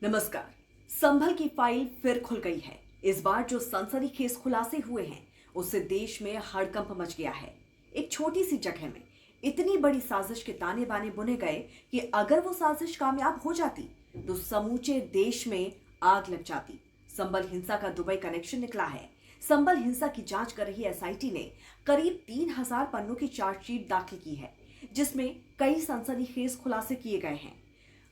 नमस्कार। संभल की फाइल फिर खुल गई है। इस बार जो सनसनीखेज खुलासे हुए हैं उससे देश में हड़कंप मच गया है। एक छोटी सी जगह में इतनी बड़ी साजिश के ताने बाने बुने गए कि अगर वो साजिश कामयाब हो जाती तो समूचे देश में आग लग जाती। संभल हिंसा का दुबई कनेक्शन निकला है। संभल हिंसा की जांच कर रही एसआईटी ने करीब 3000 पन्नों की चार्जशीट दाखिल की है, जिसमें कई सनसनीखेज खुलासे किए गए हैं।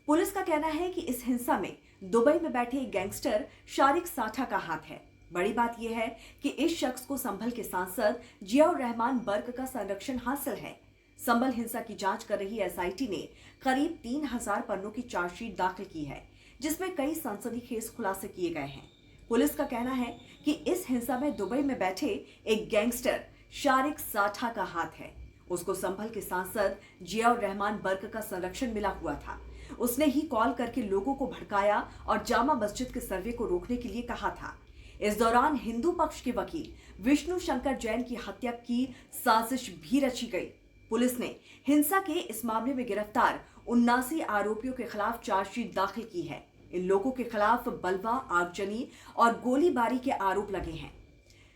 पुलिस का कहना है कि इस हिंसा में दुबई में बैठे एक गैंगस्टर शारिक साठा का हाथ है। बड़ी बात यह है कि इस शख्स को संभल के सांसद जियाउर रहमान बर्क का संरक्षण हासिल है। संभल हिंसा की जांच कर रही एसआईटी ने करीब 3000 पन्नों की चार्जशीट दाखिल की है, जिसमें कई सनसनीखेज खुलासे किए गए हैं। पुलिस का कहना है कि इस हिंसा में दुबई में बैठे एक गैंगस्टर शारिक साठा का हाथ है। उसको संभल के सांसद जियाउर रहमान बर्क का संरक्षण मिला हुआ था। उसने ही कॉल करके लोगों को भड़काया और जामा मस्जिद के सर्वे को रोकने के लिए कहा था। इस दौरान हिंदू पक्ष के वकील विष्णु शंकर जैन की हत्या की साजिश भी रची गई। पुलिस ने हिंसा के इस मामले में गिरफ्तार 79 आरोपियों के खिलाफ चार्जशीट दाखिल की है। इन लोगों के खिलाफ बलवा, आगजनी और गोलीबारी के आरोप लगे हैं।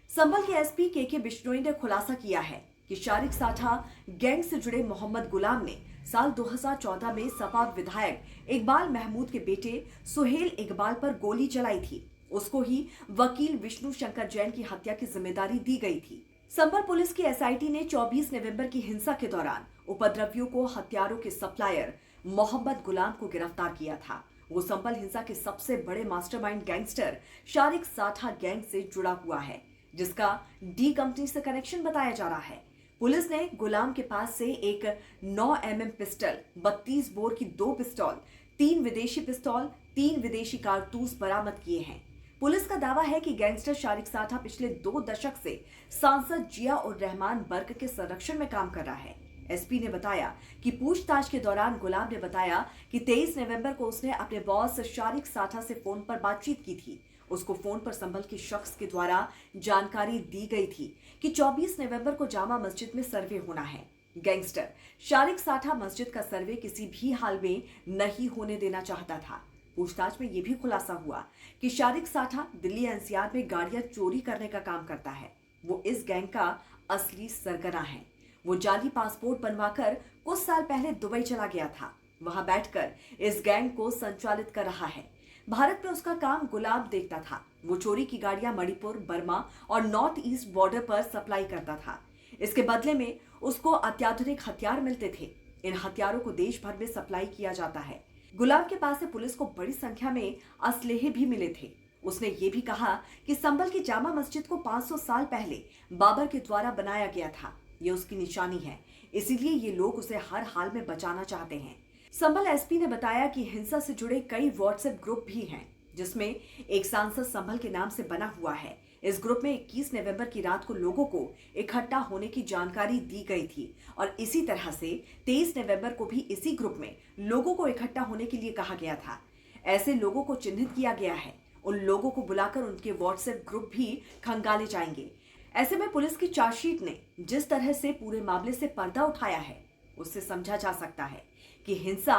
संभल के एसपी के बिश्नोई ने खुलासा किया है कि शारिक साठा गैंग से जुड़े मोहम्मद गुलाम ने साल 2014 में सपा विधायक इकबाल महमूद के बेटे सुहेल इकबाल पर गोली चलाई थी। उसको ही वकील विष्णु शंकर जैन की हत्या की जिम्मेदारी दी गई थी। संभल पुलिस की एसआईटी ने 24 नवंबर की हिंसा के दौरान उपद्रवियों को हथियारों के सप्लायर मोहम्मद गुलाम को गिरफ्तार किया था। वो संभल हिंसा के सबसे बड़े मास्टरमाइंड गैंगस्टर शारिक साठा गैंग से जुड़ा हुआ है, जिसका डी कंपनी से कनेक्शन बताया जा रहा है। पुलिस ने गुलाम के पास से एक 9 mm पिस्टल, 32 बोर की 2 पिस्तौल, 3 विदेशी पिस्तौल, 3 विदेशी कारतूस बरामद किए हैं। पुलिस का दावा है कि गैंगस्टर शारिक साठा पिछले 2 दशक से सांसद जियाउर रहमान बर्क के संरक्षण में काम कर रहा है। एसपी ने बताया कि पूछताछ के दौरान गुलाम ने बताया कि 23 नवंबर को उसने अपने बॉस शारिक साठा से फोन पर बातचीत की थी। उसको फोन पर संभल के शख्स के द्वारा जानकारी दी गई थी कि 24 नवंबर को जामा मस्जिद में सर्वे होना है। गैंगस्टर शारिक साठा मस्जिद का सर्वे किसी भी हाल में नहीं होने देना चाहता था। पूछताछ में यह भी खुलासा हुआ कि शारिक साठा दिल्ली एनसीआर में गाड़ियां चोरी करने का काम करता है। वो इस गैंग का असली सरगना है। वो जाली पासपोर्ट बनवाकर कुछ साल पहले दुबई चला गया था। वहां बैठकर इस गैंग को संचालित कर रहा है। भारत में उसका काम गुलाम देखता था। वो चोरी की गाड़ियां मणिपुर, बर्मा और नॉर्थ ईस्ट बॉर्डर पर सप्लाई करता था। इसके बदले में उसको अत्याधुनिक हथियार मिलते थे। इन हथियारों को देश भर में सप्लाई किया जाता है। गुलाम के पास से पुलिस को बड़ी संख्या में असलहे भी मिले थे। उसने ये भी कहा कि संभल की जामा मस्जिद को 500 साल पहले बाबर के द्वारा बनाया गया था। ये उसकी निशानी है, इसीलिए ये लोग उसे हर हाल में बचाना चाहते हैं। संभल एसपी ने बताया कि हिंसा से जुड़े कई व्हाट्सएप ग्रुप भी हैं, जिसमें एक सांसद संभल के नाम से बना हुआ है। इस ग्रुप में 21 नवंबर की रात को लोगों को इकट्ठा होने की जानकारी दी गई थी और इसी तरह से 23 नवंबर को भी इसी ग्रुप में लोगों को इकट्ठा होने के लिए कहा गया था। ऐसे लोगों को चिन्हित किया गया है। उन लोगों को बुलाकर उनके व्हाट्सएप ग्रुप भी खंगाले जाएंगे। ऐसे में पुलिस की चार्जशीट ने जिस तरह से पूरे मामले से पर्दा उठाया है, उससे समझा जा सकता है कि हिंसा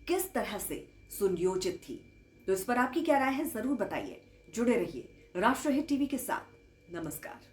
किस तरह से सुनियोजित थी। तो इस पर आपकी क्या राय है, जरूर बताइए। जुड़े रहिए राष्ट्रहित टीवी के साथ। नमस्कार।